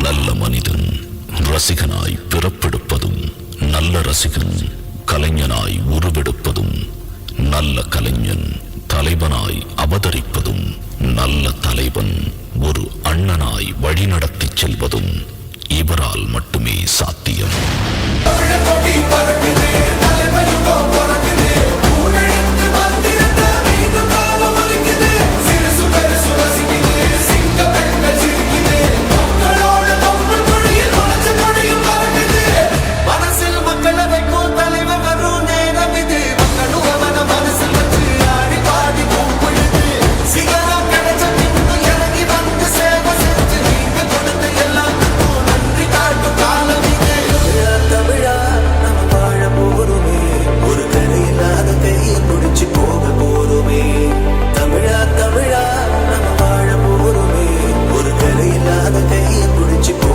நல்ல மனிதன் ரசிகனாய் பிறப்பெடுப்பதும், நல்ல ரசிகன் கலைஞனாய் உருவெடுப்பதும், நல்ல கலைஞன் தலைவனாய் அவதரிப்பதும், நல்ல தலைவன் ஒரு அண்ணனாய் வழிநடத்தி செல்வதும் இவரால் மட்டுமே சாத்தியம். தமிழா தமிழா நம்ம வாழ போறோமே, ஒரு கரை இல்லாத கையை பிடிச்சு போ